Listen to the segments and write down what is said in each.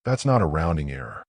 That's not a rounding error.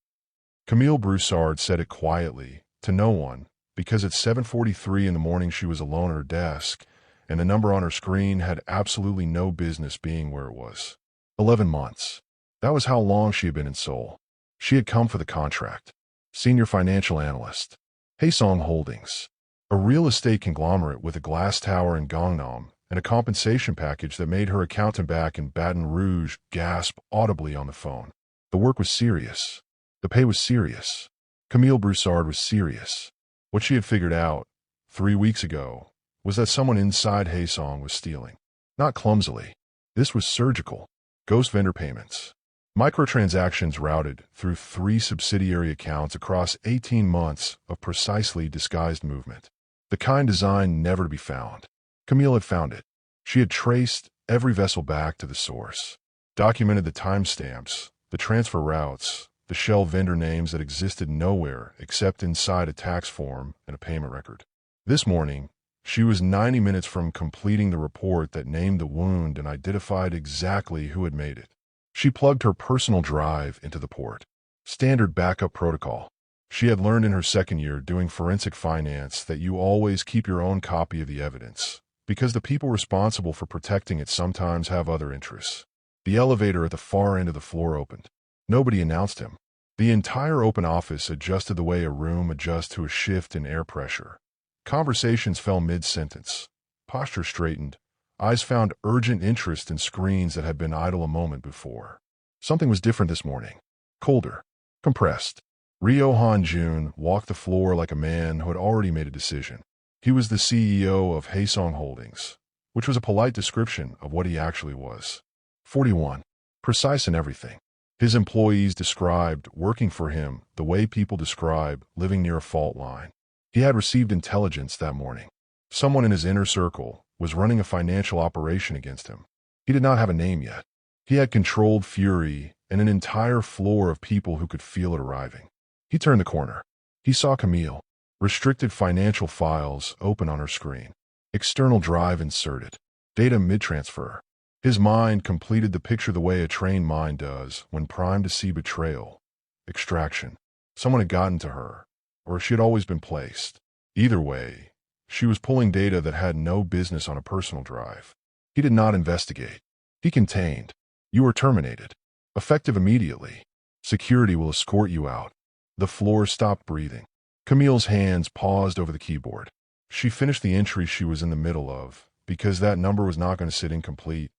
Camille Broussard said it quietly, to no one, because at 7:43 in the morning she was alone at her desk, and the number on her screen had absolutely no business being where it was. 11 months. That was how long she had been in Seoul. She had come for the contract. Senior financial analyst. Haesong Holdings. A real estate conglomerate with a glass tower in Gangnam and a compensation package that made her accountant back in Baton Rouge gasp audibly on the phone. The work was serious. The pay was serious. Camille Broussard was serious. What she had figured out 3 weeks ago was that someone inside Haesong was stealing. Not clumsily. This was surgical. Ghost vendor payments. Microtransactions routed through 3 subsidiary accounts across 18 months of precisely disguised movement. The kind designed never to be found. Camille had found it. She had traced every vessel back to the source, documented the timestamps, the transfer routes, the shell vendor names that existed nowhere except inside a tax form and a payment record. This morning, she was 90 minutes from completing the report that named the wound and identified exactly who had made it. She plugged her personal drive into the port. Standard backup protocol. She had learned in her second year doing forensic finance that you always keep your own copy of the evidence, because the people responsible for protecting it sometimes have other interests. The elevator at the far end of the floor opened. Nobody announced him. The entire open office adjusted the way a room adjusts to a shift in air pressure. Conversations fell mid-sentence. Posture straightened. Eyes found urgent interest in screens that had been idle a moment before. Something was different this morning. Colder. Compressed. Ryo Han-joon walked the floor like a man who had already made a decision. He was the CEO of Haesong Holdings, which was a polite description of what he actually was. 41. Precise in everything. His employees described working for him the way people describe living near a fault line. He had received intelligence that morning. Someone in his inner circle was running a financial operation against him. He did not have a name yet. He had controlled fury and an entire floor of people who could feel it arriving. He turned the corner. He saw Camille. Restricted financial files open on her screen. External drive inserted. Data mid-transfer. His mind completed the picture the way a trained mind does when primed to see betrayal. Extraction. Someone had gotten to her, or she had always been placed. Either way, she was pulling data that had no business on a personal drive. He did not investigate. He contained. You are terminated. Effective immediately. Security will escort you out. The floor stopped breathing. Camille's hands paused over the keyboard. She finished the entry she was in the middle of, because that number was not going to sit incomplete.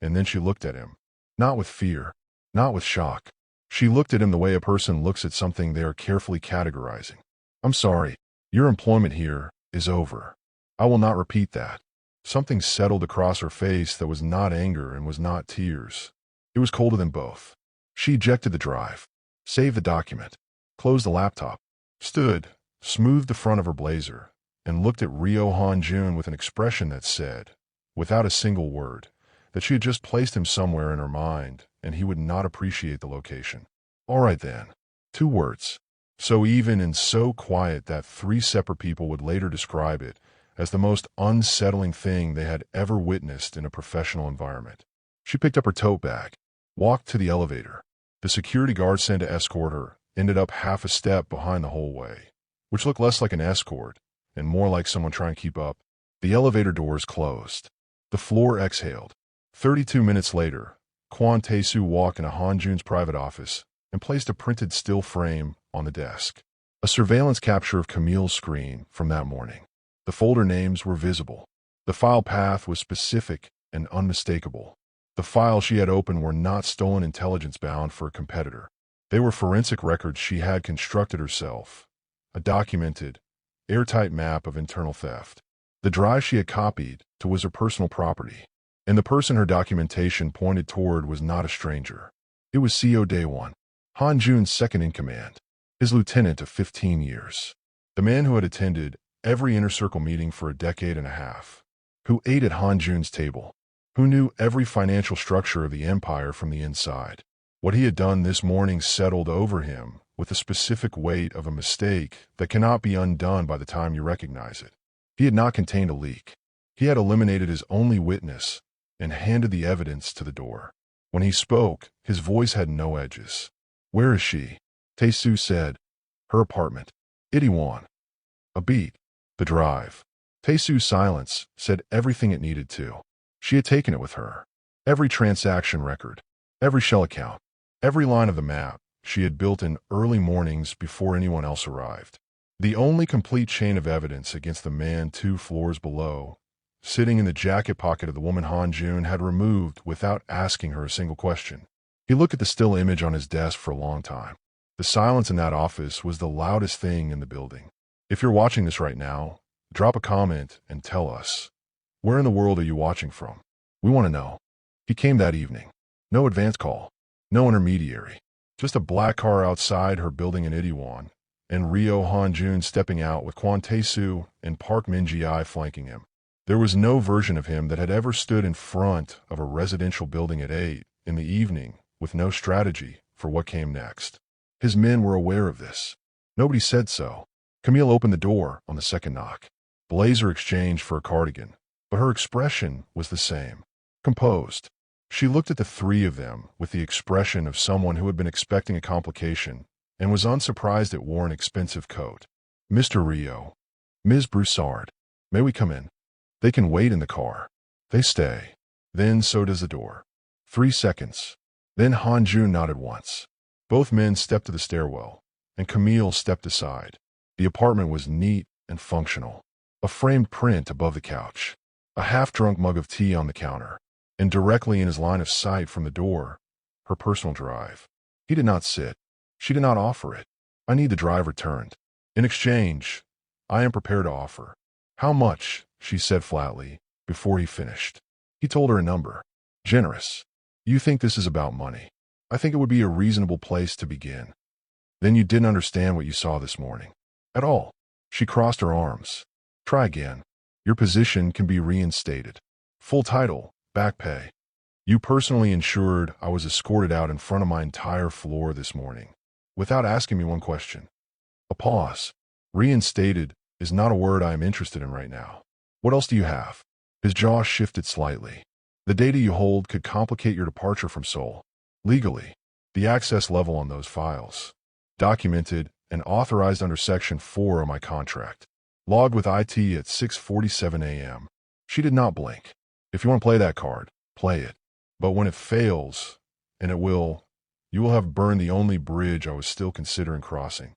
And then she looked at him. Not with fear. Not with shock. She looked at him the way a person looks at something they are carefully categorizing. I'm sorry. Your employment here is over. I will not repeat that. Something settled across her face that was not anger and was not tears. It was colder than both. She ejected the drive. Saved the document. Closed the laptop. Stood, smoothed the front of her blazer, and looked at Ryo Han-joon with an expression that said, without a single word, that she had just placed him somewhere in her mind and he would not appreciate the location. All right then. 2 words. So even and so quiet that 3 separate people would later describe it as the most unsettling thing they had ever witnessed in a professional environment. She picked up her tote bag, walked to the elevator. The security guard sent to escort her ended up half a step behind the hallway, which looked less like an escort and more like someone trying to keep up. The elevator doors closed. The floor exhaled. 32 minutes later, Kwon Tae-soo walked into Han-joon's private office and placed a printed still frame on the desk. A surveillance capture of Camille's screen from that morning. The folder names were visible. The file path was specific and unmistakable. The files she had opened were not stolen intelligence bound for a competitor. They were forensic records she had constructed herself, a documented, airtight map of internal theft. The drive she had copied to was her personal property, and the person her documentation pointed toward was not a stranger. It was CO Dae-won, Han-joon's second-in-command, his lieutenant of 15 years, the man who had attended every inner circle meeting for a decade and a half, who ate at Han-joon's table, who knew every financial structure of the empire from the inside. What he had done this morning settled over him with the specific weight of a mistake that cannot be undone by the time you recognize it. He had not contained a leak. He had eliminated his only witness and handed the evidence to the door. When he spoke, his voice had no edges. Where is she? Tae-soo said. Her apartment. Itaewon. A beat. The drive. Tae-soo's silence said everything it needed to. She had taken it with her. Every transaction record. Every shell account. Every line of the map she had built in early mornings before anyone else arrived. The only complete chain of evidence against the man 2 floors below, sitting in the jacket pocket of the woman Han-joon had removed without asking her a single question. He looked at the still image on his desk for a long time. The silence in that office was the loudest thing in the building. If you're watching this right now, drop a comment and tell us. Where in the world are you watching from? We want to know. He came that evening. No advance call. No intermediary. Just a black car outside her building in Itaewon, and Ryo Han-joon stepping out with Kwon Tae-soo and Park Min-ji flanking him. There was no version of him that had ever stood in front of a residential building at 8 in the evening with no strategy for what came next. His men were aware of this. Nobody said so. Camille opened the door on the second knock. Blazer exchanged for a cardigan, but her expression was the same. Composed. She looked at the three of them with the expression of someone who had been expecting a complication and was unsurprised it wore an expensive coat. Mr. Ryo. Ms. Broussard. May we come in? They can wait in the car. They stay. Then so does the door. 3 seconds. Then Han-joon nodded once. Both men stepped to the stairwell, and Camille stepped aside. The apartment was neat and functional. A framed print above the couch. A half-drunk mug of tea on the counter. And directly in his line of sight from the door, her personal drive. He did not sit. She did not offer it. I need the drive returned. In exchange, I am prepared to offer. How much? She said flatly, before he finished. He told her a number. Generous. You think this is about money. I think it would be a reasonable place to begin. Then you didn't understand what you saw this morning. At all. She crossed her arms. Try again. Your position can be reinstated. Full title, back pay. You personally ensured I was escorted out in front of my entire floor this morning, without asking me one question. A pause. Reinstated is not a word I am interested in right now. What else do you have? His jaw shifted slightly. The data you hold could complicate your departure from Seoul. Legally, the access level on those files. Documented and authorized under Section 4 of my contract. Logged with IT at 6:47 a.m. She did not blink. If you want to play that card, play it. But when it fails, and it will, you will have burned the only bridge I was still considering crossing.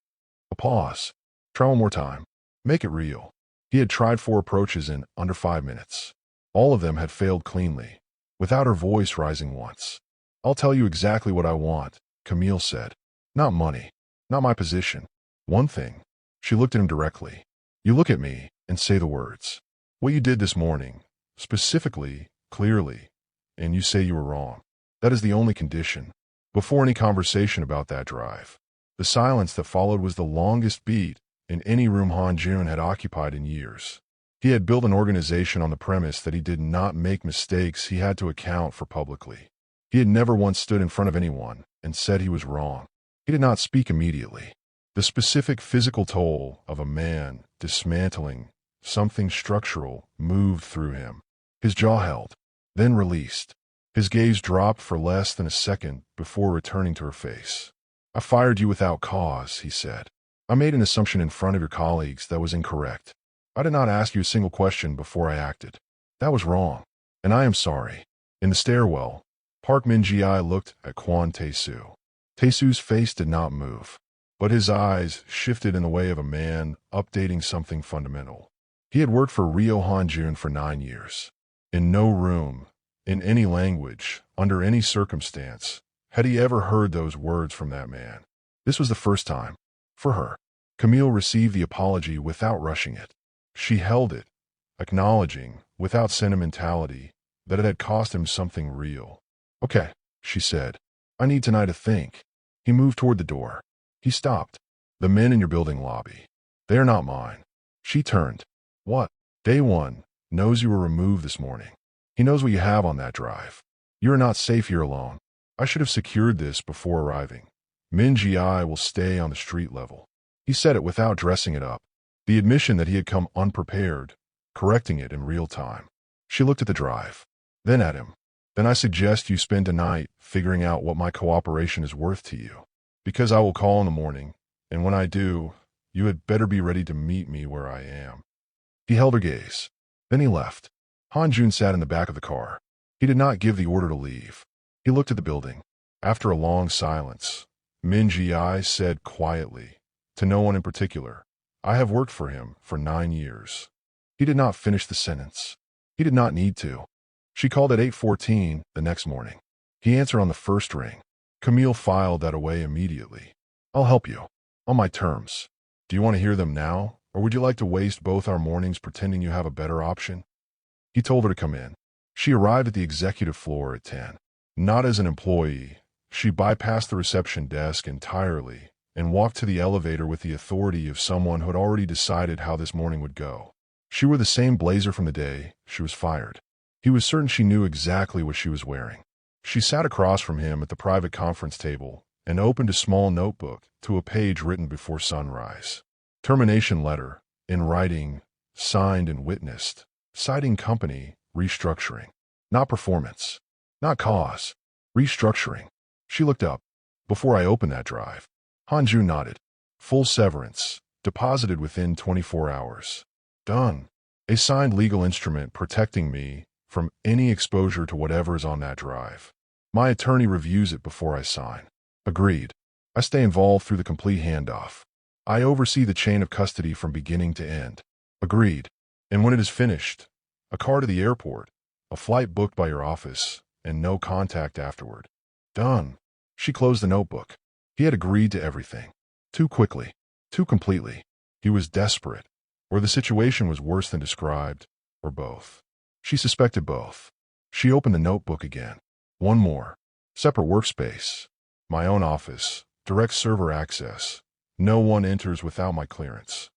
A pause. Try one more time. Make it real. He had tried 4 approaches in under 5 minutes. All of them had failed cleanly, without her voice rising once. I'll tell you exactly what I want, Camille said. Not money. Not my position. One thing. She looked at him directly. You look at me and say the words. What you did this morning, specifically, clearly, and you say you were wrong. That is the only condition. Before any conversation about that drive. The silence that followed was the longest beat in any room Han-joon had occupied in years. He had built an organization on the premise that he did not make mistakes he had to account for publicly. He had never once stood in front of anyone and said he was wrong. He did not speak immediately. The specific physical toll of a man dismantling something structural moved through him. His jaw held, then released. His gaze dropped for less than a second before returning to her face. I fired you without cause, he said. I made an assumption in front of your colleagues that was incorrect. I did not ask you a single question before I acted. That was wrong, and I am sorry. In the stairwell, Park Min-ji looked at Kwon Tae-soo. Tae-soo's face did not move, but his eyes shifted in the way of a man updating something fundamental. He had worked for Ryo Han-joon for 9 years. In no room, in any language, under any circumstance, had he ever heard those words from that man. This was the first time. For her. Camille received the apology without rushing it. She held it, acknowledging, without sentimentality, that it had cost him something real. Okay, she said. I need tonight to think. He moved toward the door. He stopped. The men in your building lobby. They are not mine. She turned. What? Day 1 knows you were removed this morning. He knows what you have on that drive. You are not safe here alone. I should have secured this before arriving. Min-ji will stay on the street level. He said it without dressing it up. The admission that he had come unprepared, correcting it in real time. She looked at the drive, then at him. Then I suggest you spend tonight figuring out what my cooperation is worth to you. Because I will call in the morning, and when I do, you had better be ready to meet me where I am." He held her gaze. Then he left. Han-joon sat in the back of the car. He did not give the order to leave. He looked at the building. After a long silence, Min Ji said quietly, to no one in particular, "I have worked for him for 9 years." He did not finish the sentence. He did not need to. She called at 8:14 the next morning. He answered on the first ring. Camille filed that away immediately. "I'll help you. On my terms. Do you want to hear them now, or would you like to waste both our mornings pretending you have a better option?" He told her to come in. She arrived at the executive floor at 10. Not as an employee, she bypassed the reception desk entirely and walked to the elevator with the authority of someone who had already decided how this morning would go. She wore the same blazer from the day she was fired. He was certain she knew exactly what she was wearing. She sat across from him at the private conference table and opened a small notebook to a page written before sunrise. Termination letter, in writing, signed and witnessed, citing company, restructuring. Not performance. Not cause. Restructuring. She looked up. "Before I open that drive." Han-joon nodded. "Full severance. Deposited within 24 hours. Done. A signed legal instrument protecting me from any exposure to whatever is on that drive. My attorney reviews it before I sign." Agreed. "I stay involved through the complete handoff. I oversee the chain of custody from beginning to end." Agreed. "And when it is finished, a car to the airport, a flight booked by your office, and no contact afterward." Done. She closed the notebook. He had agreed to everything. Too quickly. Too completely. He was desperate. Or the situation was worse than described, or both. She suspected both. She opened the notebook again. One more. Separate workspace. My own office. Direct server access. No one enters without my clearance.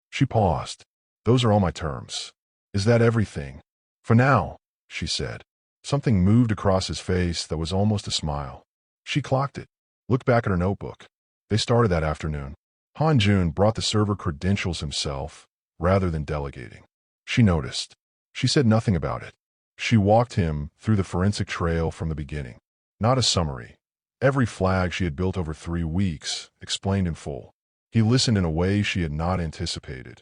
She paused. "Those are all my terms." "Is that everything?" "For now," she said. Something moved across his face that was almost a smile. She clocked it. Looked back at her notebook. They started that afternoon. Han-joon brought the server credentials himself, rather than delegating. She noticed. She said nothing about it. She walked him through the forensic trail from the beginning. Not a summary. Every flag she had built over 3 weeks, explained in full. He listened in a way she had not anticipated.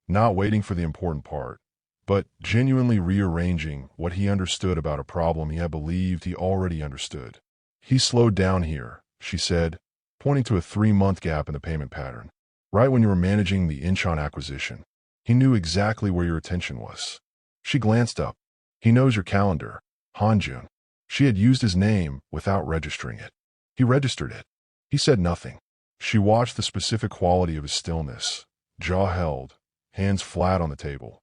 Not waiting for the important part, but genuinely rearranging what he understood about a problem he had believed he already understood. "He slowed down here," she said, pointing to a 3-month gap in the payment pattern. "Right when you were managing the Incheon acquisition. He knew exactly where your attention was." She glanced up. "He knows your calendar, Han-joon." She had used his name without registering it. He registered it. He said nothing. She watched the specific quality of his stillness, jaw held, hands flat on the table,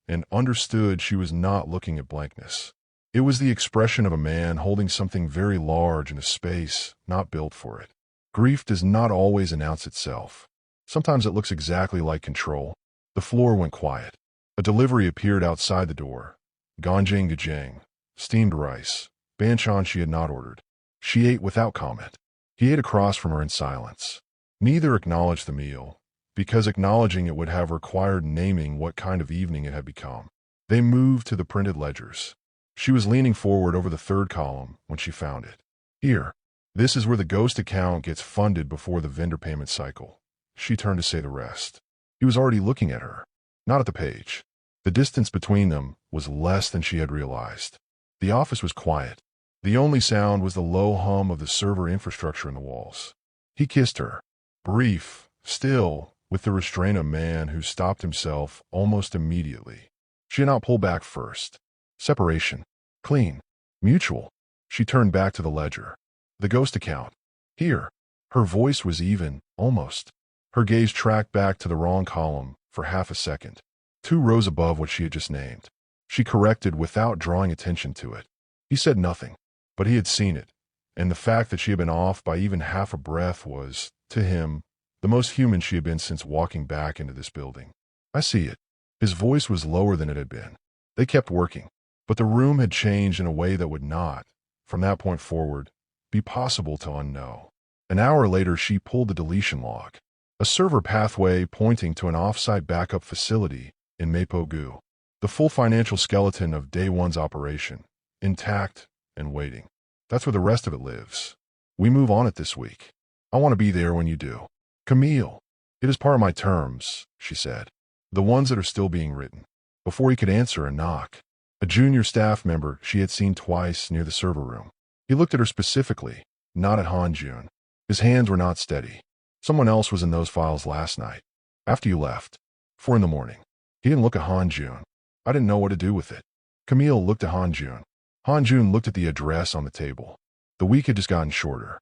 and understood she was not looking at blankness. It was the expression of a man holding something very large in a space not built for it. Grief does not always announce itself. Sometimes it looks exactly like control. The floor went quiet. A delivery appeared outside the door. Ganjang gajang, steamed rice, banchan she had not ordered. She ate without comment. He ate across from her in silence. Neither acknowledged the meal, because acknowledging it would have required naming what kind of evening it had become. They moved to the printed ledgers. She was leaning forward over the 3rd column when she found it. "Here. This is where the ghost account gets funded before the vendor payment cycle." She turned to say the rest. He was already looking at her, not at the page. The distance between them was less than she had realized. The office was quiet. The only sound was the low hum of the server infrastructure in the walls. He kissed her. Brief, still, with the restraint of a man who stopped himself almost immediately. She had not pulled back first. Separation. Clean. Mutual. She turned back to the ledger. The ghost account. Here. Her voice was even, almost. Her gaze tracked back to the wrong column for half a second. 2 rows above what she had just named. She corrected without drawing attention to it. He said nothing, but he had seen it, and the fact that she had been off by even half a breath was, to him, the most human she had been since walking back into this building. "I see it." His voice was lower than it had been. They kept working, but the room had changed in a way that would not, from that point forward, be possible to unknow. An hour later, she pulled the deletion log. A server pathway pointing to an off-site backup facility in Mapo-gu. The full financial skeleton of day one's operation, intact and waiting. That's where the rest of it lives. We move on it this week. I want to be there when you do. Camille. It is part of my terms, she said. The ones that are still being written. Before he could answer, a knock. A junior staff member she had seen twice near the server room. He looked at her specifically, not at Han-joon. His hands were not steady. Someone else was in those files last night. After you left. 4 in the morning. He didn't look at Han-joon. I didn't know what to do with it. Camille looked at Han-joon. Han-joon looked at the address on the table. The week had just gotten shorter.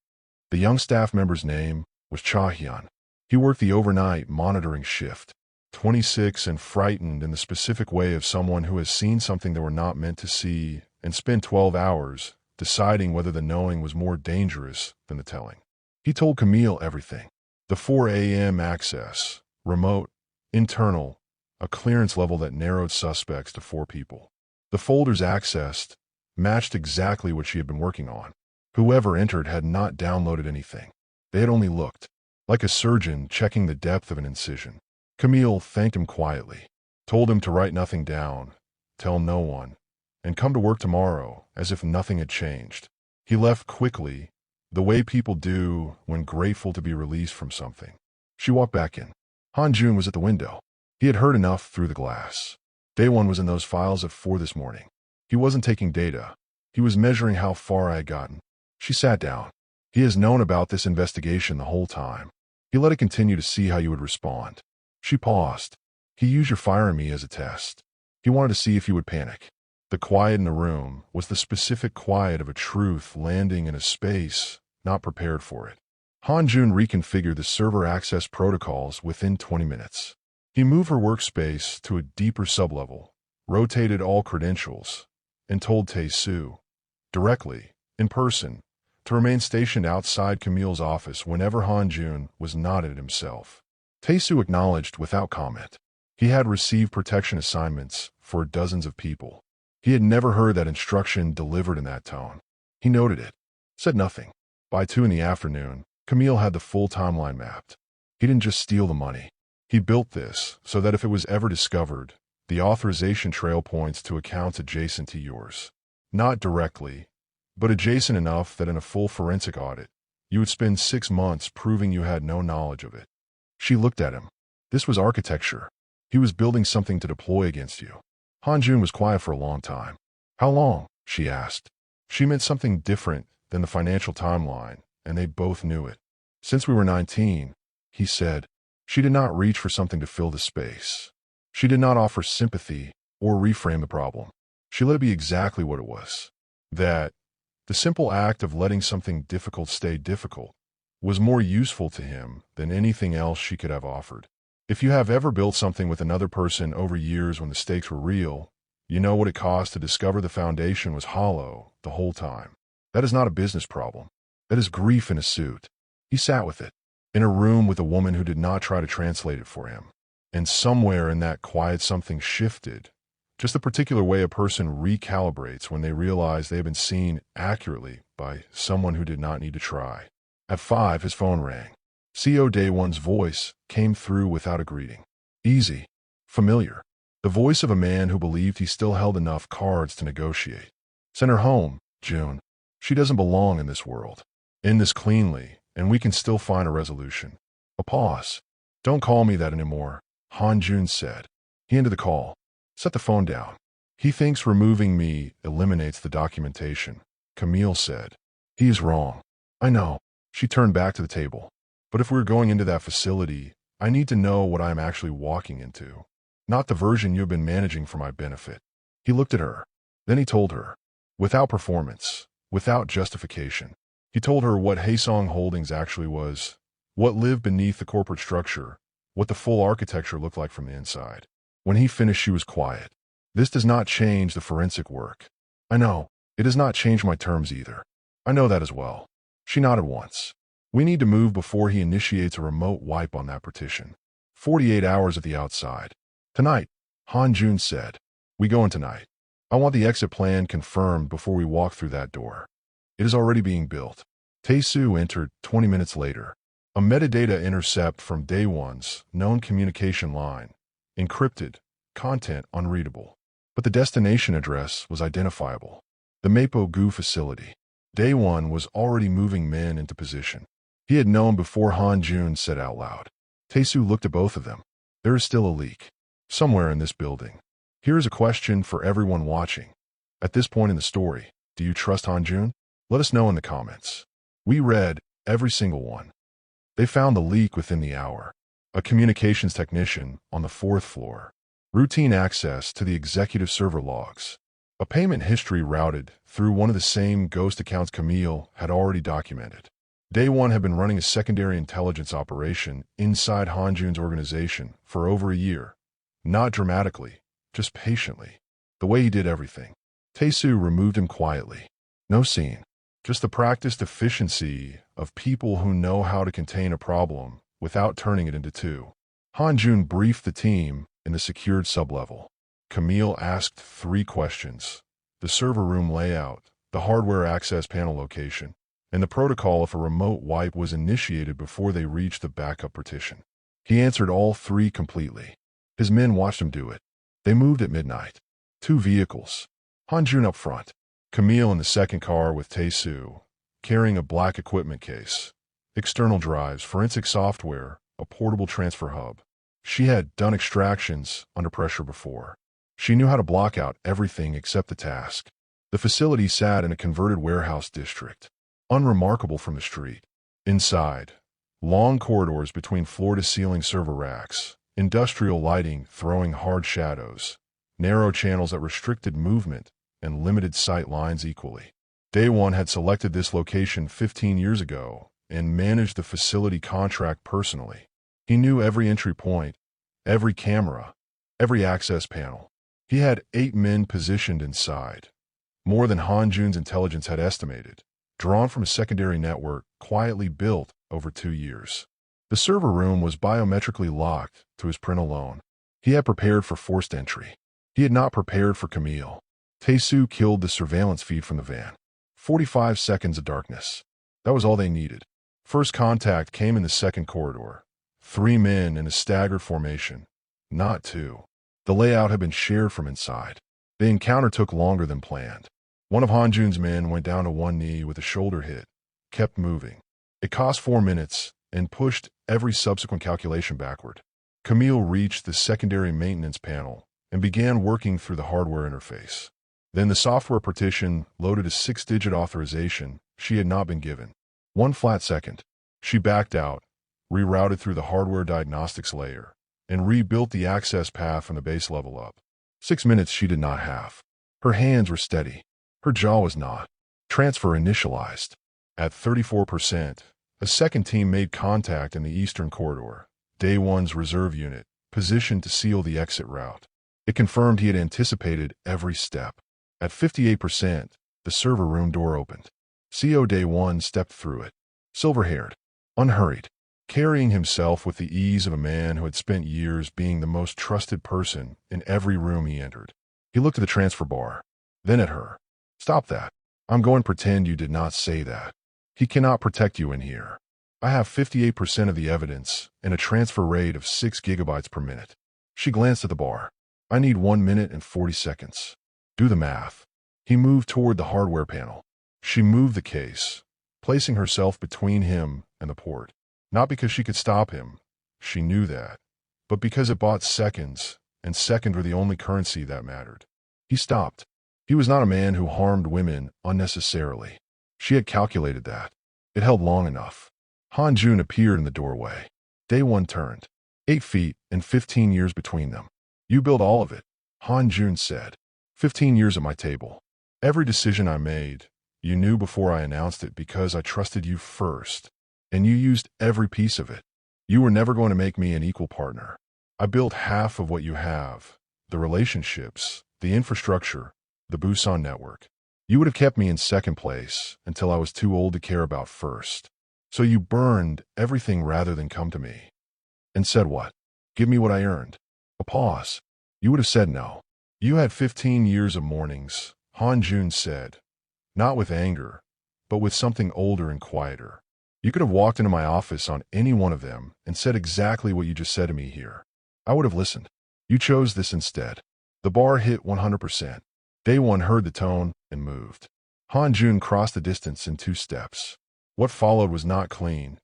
The young staff member's name was Cha-hyun. He worked the overnight monitoring shift. 26 and frightened in the specific way of someone who has seen something they were not meant to see and spent 12 hours deciding whether the knowing was more dangerous than the telling. He told Camille everything. The 4 a.m. access, remote, internal, a clearance level that narrowed suspects to 4 people. The folders accessed matched exactly what she had been working on. Whoever entered had not downloaded anything. They had only looked, like a surgeon checking the depth of an incision. Camille thanked him quietly, told him to write nothing down, tell no one, and come to work tomorrow as if nothing had changed. He left quickly, the way people do when grateful to be released from something. She walked back in. Han-joon was at the window. He had heard enough through the glass. Day 1 was in those files at 4 this morning. He wasn't taking data. He was measuring how far I had gotten. She sat down. He has known about this investigation the whole time. He let it continue to see how you would respond. She paused. He used your firing me as a test. He wanted to see if you would panic. The quiet in the room was the specific quiet of a truth landing in a space not prepared for it. Han-joon reconfigured the server access protocols within 20 minutes. He moved her workspace to a deeper sublevel, rotated all credentials, and told Tae-soo, directly, in person, to remain stationed outside Camille's office whenever Han-joon was not at it himself. Tae-soo acknowledged without comment. He had received protection assignments for dozens of people. He had never heard that instruction delivered in that tone. He noted it, said nothing. By 2 in the afternoon, Camille had the full timeline mapped. He didn't just steal the money. He built this so that if it was ever discovered, the authorization trail points to accounts adjacent to yours. Not directly, but adjacent enough that in a full forensic audit, you would spend 6 months proving you had no knowledge of it. She looked at him. This was architecture. He was building something to deploy against you. Han-joon was quiet for a long time. How long? She asked. She meant something different than the financial timeline, and they both knew it. Since we were 19, he said. She did not reach for something to fill the space. She did not offer sympathy or reframe the problem. She let it be exactly what it was. That, the simple act of letting something difficult stay difficult, was more useful to him than anything else she could have offered. If you have ever built something with another person over years when the stakes were real, you know what it cost to discover the foundation was hollow the whole time. That is not a business problem. That is grief in a suit. He sat with it, in a room with a woman who did not try to translate it for him. And somewhere in that quiet something shifted, just the particular way a person recalibrates when they realize they have been seen accurately by someone who did not need to try. At 5, his phone rang. CO Day 1's voice came through without a greeting. Easy. Familiar. The voice of a man who believed he still held enough cards to negotiate. Send her home, June. She doesn't belong in this world. End this cleanly, and we can still find a resolution. A pause. Don't call me that anymore, Han-joon said. He ended the call. Set the phone down. He thinks removing me eliminates the documentation, Camille said. He is wrong. I know. She turned back to the table. But if we're going into that facility, I need to know what I am actually walking into. Not the version you have been managing for my benefit. He looked at her. Then he told her. Without performance, without justification. He told her what Haesong Holdings actually was, what lived beneath the corporate structure, what the full architecture looked like from the inside. When he finished, she was quiet. This does not change the forensic work. I know. It does not change my terms either. I know that as well. She nodded once. We need to move before he initiates a remote wipe on that partition. 48 hours at the outside. Tonight, Han-joon said. We go in tonight. I want the exit plan confirmed before we walk through that door. It is already being built. Tae-soo entered 20 minutes later. A metadata intercept from Day 1's known communication line. Encrypted. Content unreadable. But the destination address was identifiable. The Mapo-gu facility. Day 1 was already moving men into position. He had known before Han-joon said out loud. Tae-soo looked at both of them. There is still a leak. Somewhere in this building. Here is a question for everyone watching. At this point in the story, do you trust Han-joon? Let us know in the comments. We read every single one. They found the leak within the hour. A communications technician on the 4th floor. Routine access to the executive server logs. A payment history routed through one of the same ghost accounts Camille had already documented. Day One had been running a secondary intelligence operation inside Han-joon's organization for over a year. Not dramatically, just patiently. The way he did everything. Tae-soo removed him quietly. No scene. Just the practiced efficiency of people who know how to contain a problem without turning it into two. Han-joon briefed the team in the secured sublevel. Camille asked 3 questions. The server room layout, the hardware access panel location, and the protocol if a remote wipe was initiated before they reached the backup partition. He answered all 3 completely. His men watched him do it. They moved at midnight. 2 vehicles. Han-joon up front. Camille in the second car with Tae-soo, carrying a black equipment case. External drives, forensic software, a portable transfer hub. She had done extractions under pressure before. She knew how to block out everything except the task. The facility sat in a converted warehouse district, unremarkable from the street. Inside, long corridors between floor-to-ceiling server racks, industrial lighting throwing hard shadows, narrow channels that restricted movement and limited sight lines equally. Day One had selected this location 15 years ago and managed the facility contract personally. He knew every entry point, every camera, every access panel. He had 8 men positioned inside, more than Han-joon's intelligence had estimated, drawn from a secondary network quietly built over 2 years. The server room was biometrically locked to his print alone. He had prepared for forced entry. He had not prepared for Camille. Tae-soo killed the surveillance feed from the van. 45 seconds of darkness. That was all they needed. First contact came in the second corridor. 3 men in a staggered formation, not 2. The layout had been shared from inside. The encounter took longer than planned. One of Han-joon's men went down to one knee with a shoulder hit, kept moving. It cost 4 minutes and pushed every subsequent calculation backward. Camille reached the secondary maintenance panel and began working through the hardware interface. Then the software partition loaded a 6-digit authorization she had not been given. 1 flat second. She backed out, rerouted through the hardware diagnostics layer, and rebuilt the access path from the base level up. 6 minutes she did not have. Her hands were steady. Her jaw was not. Transfer initialized. At 34%, a second team made contact in the eastern corridor. Day One's reserve unit, positioned to seal the exit route. It confirmed he had anticipated every step. At 58%, the server room door opened. CO Day One stepped through it. Silver-haired, unhurried, carrying himself with the ease of a man who had spent years being the most trusted person in every room he entered. He looked at the transfer bar, then at her. Stop that. I'm going to pretend you did not say that. He cannot protect you in here. I have 58% of the evidence and a transfer rate of 6 gigabytes per minute. She glanced at the bar. I need 1 minute and 40 seconds. Do the math. He moved toward the hardware panel. She moved the case, placing herself between him and the port. Not because she could stop him, she knew that, but because it bought seconds, and seconds were the only currency that mattered. He stopped. He was not a man who harmed women unnecessarily. She had calculated that. It held long enough. Han-joon appeared in the doorway. Day One turned. 8 feet and 15 years between them. You built all of it, Han-joon said. 15 years at my table. Every decision I made, you knew before I announced it because I trusted you first. And you used every piece of it. You were never going to make me an equal partner. I built half of what you have. The relationships, the infrastructure, the Busan network. You would have kept me in second place until I was too old to care about first. So you burned everything rather than come to me. And said what? Give me what I earned. A pause. You would have said no. You had 15 years of mornings, Han-joon said. Not with anger, but with something older and quieter. You could have walked into my office on any one of them and said exactly what you just said to me here. I would have listened. You chose this instead. The bar hit 100%. Day One heard the tone and moved. Han-joon crossed the distance in 2 steps. What followed was not clean.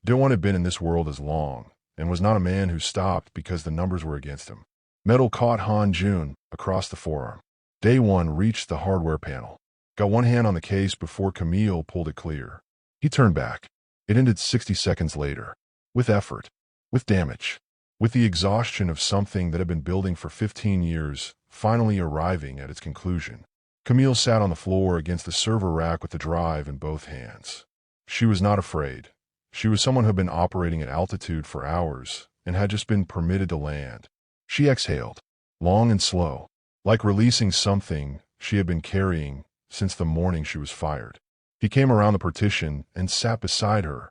Daewon had been in this world as long, and was not a man who stopped because the numbers were against him. Metal caught Han-joon across the forearm. Daewon reached the hardware panel, got one hand on the case before Camille pulled it clear. He turned back. It ended 60 seconds later. With effort, with damage, with the exhaustion of something that had been building for 15 years, finally arriving at its conclusion. Camille sat on the floor against the server rack with the drive in both hands. She was not afraid. She was someone who had been operating at altitude for hours and had just been permitted to land. She exhaled, long and slow, like releasing something she had been carrying since the morning she was fired. He came around the partition and sat beside her,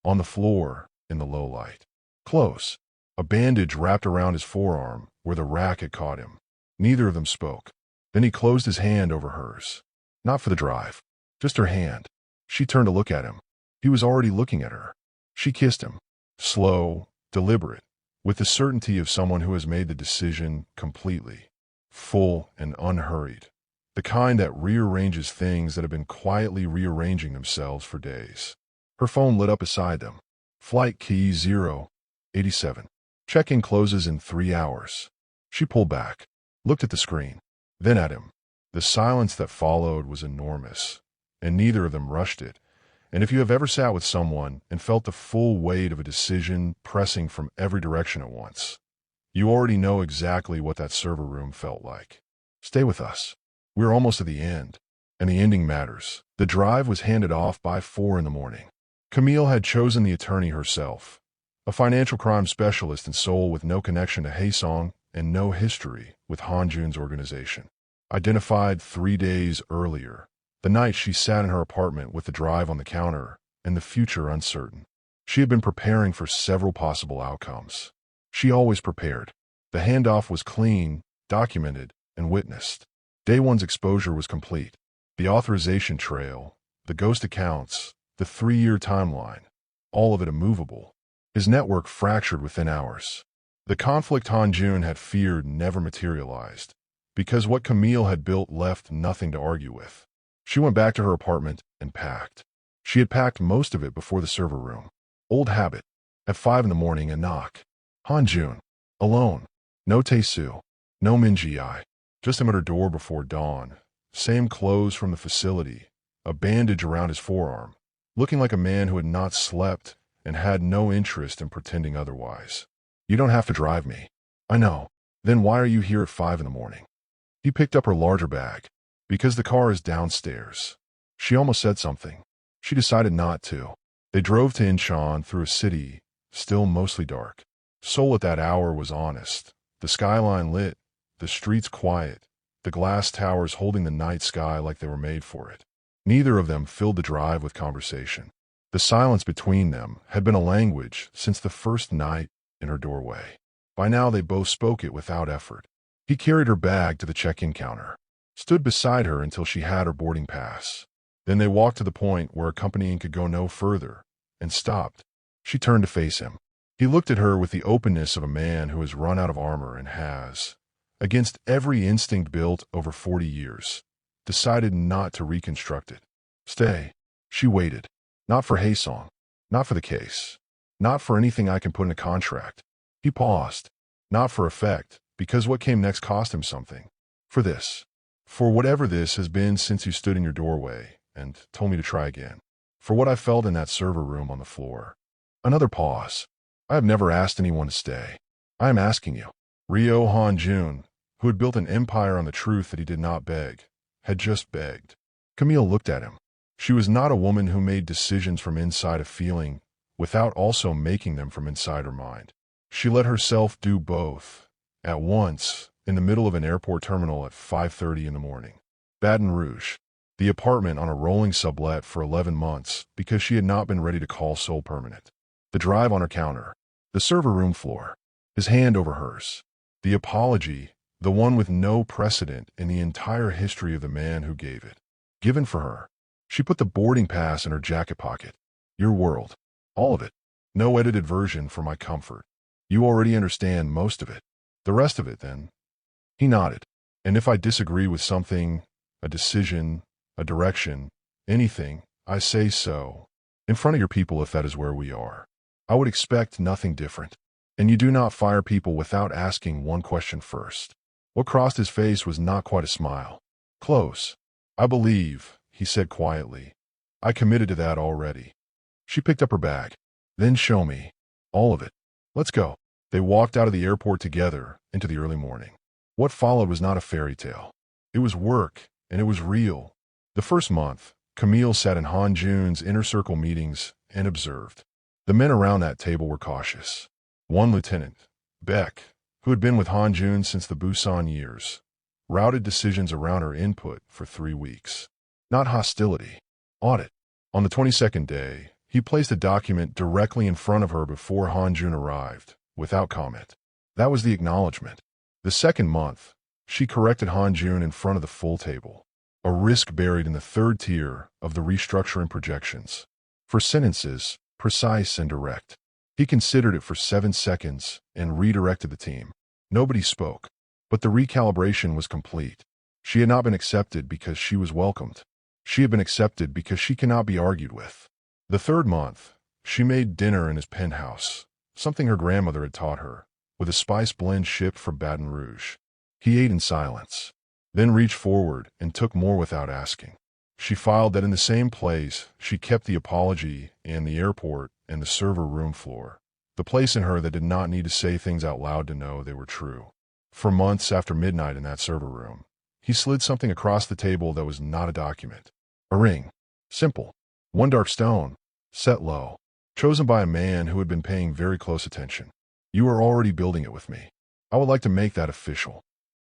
on the floor in the low light. Close, a bandage wrapped around his forearm where the rack had caught him. Neither of them spoke. Then he closed his hand over hers. Not for the drive, just her hand. She turned to look at him. He was already looking at her. She kissed him, slow, deliberate, with the certainty of someone who has made the decision completely, full and unhurried, the kind that rearranges things that have been quietly rearranging themselves for days. Her phone lit up beside them. Flight key 087. Check-in closes in 3 hours. She pulled back, looked at the screen, then at him. The silence that followed was enormous, and neither of them rushed it. And if you have ever sat with someone and felt the full weight of a decision pressing from every direction at once, you already know exactly what that server room felt like. Stay with us. We're almost at the end, and the ending matters. The drive was handed off by 4 in the morning. Camille had chosen the attorney herself, a financial crime specialist in Seoul with no connection to Haesong and no history with Han-joon's organization. Identified 3 days earlier, the night she sat in her apartment with the drive on the counter and the future uncertain. She had been preparing for several possible outcomes. She always prepared. The handoff was clean, documented, and witnessed. Day one's exposure was complete. The authorization trail, the ghost accounts, the 3-year timeline, all of it immovable. His network fractured within hours. The conflict Han-joon had feared never materialized, because what Camille had built left nothing to argue with. She went back to her apartment and packed. She had packed most of it before the server room. Old habit. At 5 in the morning, a knock. Han-joon. Alone. No Tae-soo. No Min-ji-ai. Just him at her door before dawn. Same clothes from the facility. A bandage around his forearm. Looking like a man who had not slept and had no interest in pretending otherwise. You don't have to drive me. I know. Then why are you here at 5 in the morning? He picked up her larger bag. Because the car is downstairs. She almost said something. She decided not to. They drove to Incheon through a city, still mostly dark. Seoul at that hour was honest. The skyline lit, the streets quiet, the glass towers holding the night sky like they were made for it. Neither of them filled the drive with conversation. The silence between them had been a language since the first night in her doorway. By now they both spoke it without effort. He carried her bag to the check-in counter, stood beside her until she had her boarding pass. Then they walked to the point where accompanying could go no further, and stopped. She turned to face him. He looked at her with the openness of a man who has run out of armor and has, against every instinct built over 40 years, decided not to reconstruct it. Stay. She waited. Not for Haesong. Not for the case. Not for anything I can put in a contract. He paused. Not for effect, because what came next cost him something. For this. For whatever this has been since you stood in your doorway and told me to try again. For what I felt in that server room on the floor. Another pause. I have never asked anyone to stay. I am asking you. Ryo Han-joon, who had built an empire on the truth that he did not beg, had just begged. Camille looked at him. She was not a woman who made decisions from inside a feeling without also making them from inside her mind. She let herself do both, at once, in the middle of an airport terminal at 5:30 in the morning. Baton Rouge. The apartment on a rolling sublet for 11 months because she had not been ready to call Seoul permanent. The drive on her counter. The server room floor. His hand over hers. The apology, the one with no precedent in the entire history of the man who gave it. Given for her. She put the boarding pass in her jacket pocket. Your world. All of it. No edited version for my comfort. You already understand most of it. The rest of it, then. He nodded. And if I disagree with something, a decision, a direction, anything, I say so. In front of your people if that is where we are. I would expect nothing different. And you do not fire people without asking one question first. What crossed his face was not quite a smile. Close. I believe, he said quietly. I committed to that already. She picked up her bag. Then show me. All of it. Let's go. They walked out of the airport together into the early morning. What followed was not a fairy tale. It was work, and it was real. The first month, Camille sat in Han-joon's inner circle meetings and observed. The men around that table were cautious. One lieutenant, Beck, who had been with Han-joon since the Busan years, routed decisions around her input for 3 weeks. Not hostility. Audit. On the 22nd day, he placed a document directly in front of her before Han-joon arrived, without comment. That was the acknowledgement. The second month, she corrected Han-joon in front of the full table, a risk buried in the third tier of the restructuring projections. For sentences, precise and direct. He considered it for 7 seconds and redirected the team. Nobody spoke, but the recalibration was complete. She had not been accepted because she was welcomed. She had been accepted because she cannot be argued with. The third month, she made dinner in his penthouse, something her grandmother had taught her, with a spice blend shipped from Baton Rouge. He ate in silence, then reached forward and took more without asking. She filed that in the same place she kept the apology and the airport and the server room floor, the place in her that did not need to say things out loud to know they were true. For months after midnight in that server room, he slid something across the table that was not a document. A ring. Simple. One dark stone, set low, chosen by a man who had been paying very close attention. You are already building it with me. I would like to make that official.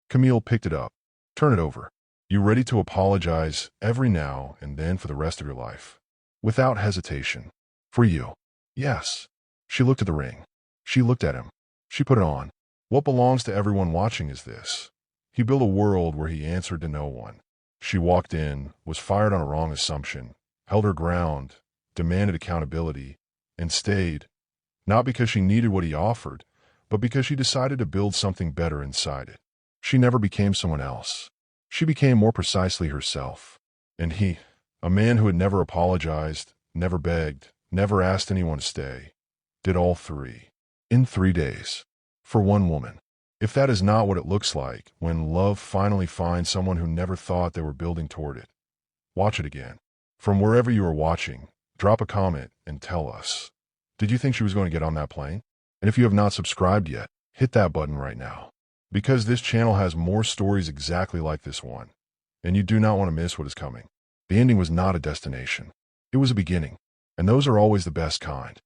Camille picked it up. Turn it over. You ready to apologize every now and then for the rest of your life? Without hesitation. For you. Yes. She looked at the ring. She looked at him. She put it on. What belongs to everyone watching is this. He built a world where he answered to no one. She walked in, was fired on a wrong assumption, held her ground, demanded accountability, and stayed, not because she needed what he offered, but because she decided to build something better inside it. She never became someone else. She became more precisely herself. And he, a man who had never apologized, never begged, never asked anyone to stay, did all 3. In 3 days. For one woman. If that is not what it looks like when love finally finds someone who never thought they were building toward it, watch it again. From wherever you are watching, drop a comment and tell us. Did you think she was going to get on that plane? And if you have not subscribed yet, hit that button right now. Because this channel has more stories exactly like this one, and you do not want to miss what is coming. The ending was not a destination. It was a beginning, and those are always the best kind.